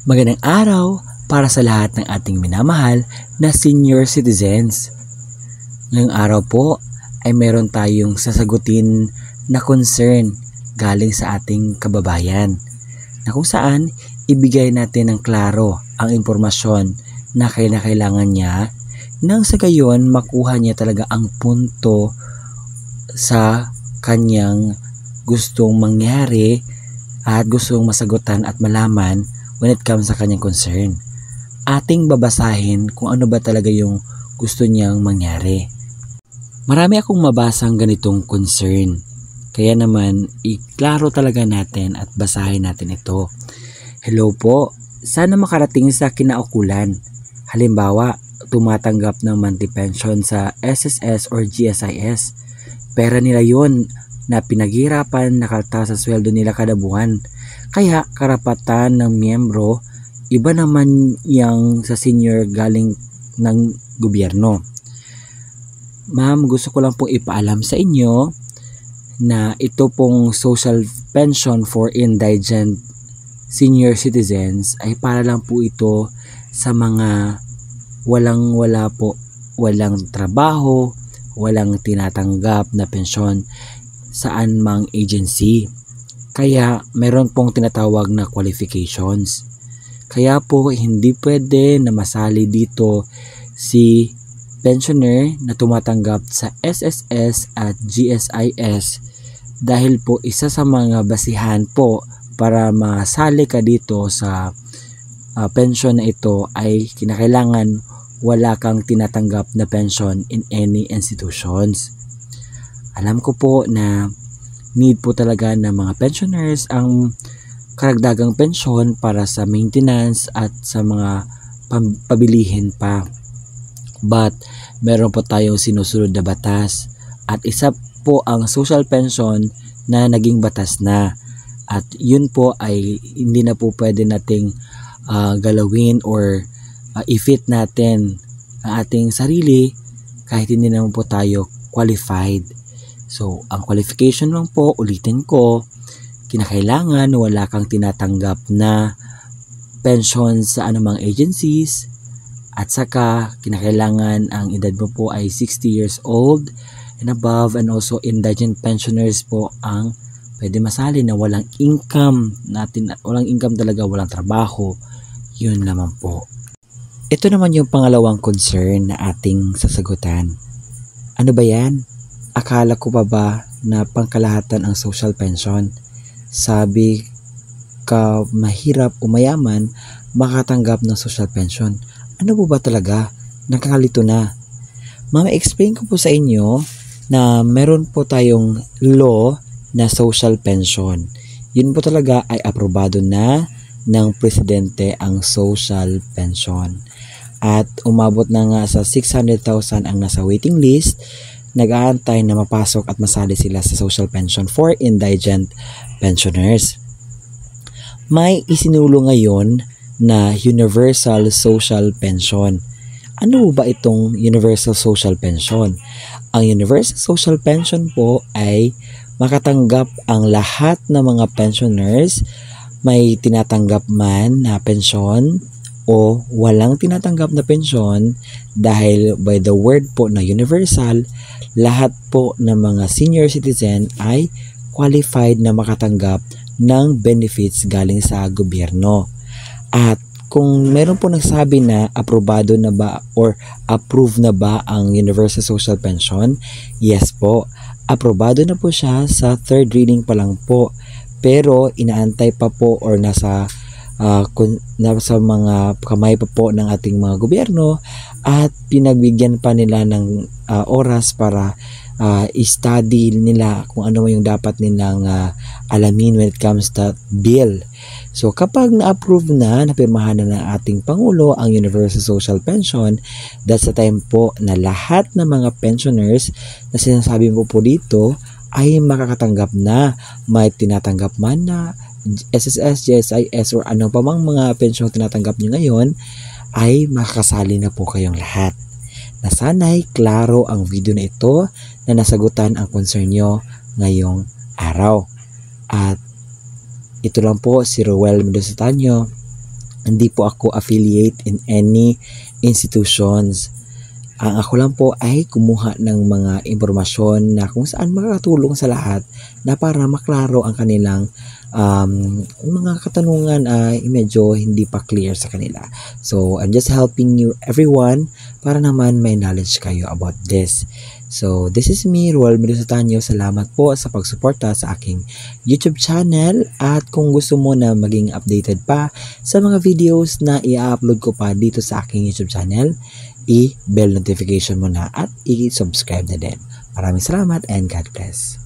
Magandang araw para sa lahat ng ating minamahal na senior citizens. Ngayong araw po ay meron tayong sasagutin na concern galing sa ating kababayan na kung saan ibigay natin ng klaro ang impormasyon na kailangan niya nang sa gayon makuha niya talaga ang punto sa kanyang gustong mangyari at gustong masagutan at malaman when it comes sa kanyang concern. Ating babasahin kung ano ba talaga yung gusto niyang mangyari. Marami akong mabasang ganitong concern. Kaya naman, iklaro talaga natin at basahin natin ito. Hello po, sana makarating sa kinaukulan. Halimbawa, tumatanggap ng monthly pension sa SSS or GSIS. Pera nila yun na pinaghirapan nakalta sa sweldo nila kada buwan. Kaya karapatan ng miyembro, iba naman yang sa senior galing ng gobyerno. Ma'am, gusto ko lang pong ipaalam sa inyo na ito pong social pension for indigent senior citizens ay para lang po ito sa mga walang trabaho, walang tinatanggap na pensyon saan mang agency. Kaya meron pong tinatawag na qualifications. Kaya po hindi pwede na masali dito si pensioner na tumatanggap sa SSS at GSIS dahil po isa sa mga basihan po para masali ka dito sa pension na ito ay kinakailangan wala kang tinatanggap na pension in any institutions. Alam ko po na need po talaga ng mga pensioners ang karagdagang pensyon para sa maintenance at sa mga pabilihin pa. But meron po tayong sinusunod na batas at isa po ang social pension na naging batas na. At yun po ay hindi na po pwede nating galawin or i-fit natin ang ating sarili kahit hindi naman po tayo qualified. So, ang qualification lang po, ulitin ko, kinakailangan wala kang tinatanggap na pension sa anumang agencies at saka kinakailangan ang edad mo po ay 60 years old and above, and also indigent pensioners po ang pwede masali na walang income talaga, walang trabaho. Yun naman po. Ito naman yung pangalawang concern na ating sasagutan. Ano ba yan? Akala ko ba na pangkalahatan ang social pension? Sabi ka mahirap o mayaman makatanggap ng social pension. Ano po ba talaga? Nakakalito na. Explain ko po sa inyo na meron po tayong law na social pension. Yun po talaga ay aprobado na ng presidente ang social pension. At umabot na nga sa 600,000 ang nasa waiting list, nag-aantay na mapasok at masali sila sa social pension for indigent pensioners. May isinulo ngayon na Universal Social Pension. Ano ba itong Universal Social Pension? Ang Universal Social Pension po ay makatanggap ang lahat ng mga pensioners, may tinatanggap man na pensyon o walang tinatanggap na pensyon, dahil by the word po na universal, lahat po ng mga senior citizen ay qualified na makatanggap ng benefits galing sa gobyerno. At kung meron po nagsabi na aprobado na ba or approve na ba ang Universal Social Pension, yes po, aprobado na po siya sa third reading pa lang po. Pero inaantay pa po or nasa mga kamay pa po ng ating mga gobyerno at pinagbigyan pa nila ng oras para i-study nila kung ano yung dapat nilang alamin when it comes to bill. So kapag na-approve na, napirmahan na ng ating Pangulo ang Universal Social Pension, that's the time po na lahat ng mga pensioners na sinasabi mo po dito ay makakatanggap na, may tinatanggap man na SSS, GSIS or ano pa mang mga pensyon tinatanggap nyo ngayon, ay makakasali na po kayong lahat. Na sana'y klaro ang video na ito na nasagutan ang concern nyo ngayong araw. At ito lang po si Roel Mendoza Tanyo, Hindi po ako affiliate in any institutions. Ang ako lang po ay kumuha ng mga impormasyon na kung saan makakatulong sa lahat na para maklaro ang kanilang mga katanungan ay medyo hindi pa clear sa kanila. So, I'm just helping you everyone para naman may knowledge kayo about this. So, this is me, Ruel Medusatanyo. Salamat po sa pagsuporta sa aking YouTube channel, at kung gusto mo na maging updated pa sa mga videos na i-upload ko pa dito sa aking YouTube channel, i-bell notification mo na at i-subscribe na din. Maraming salamat and God bless.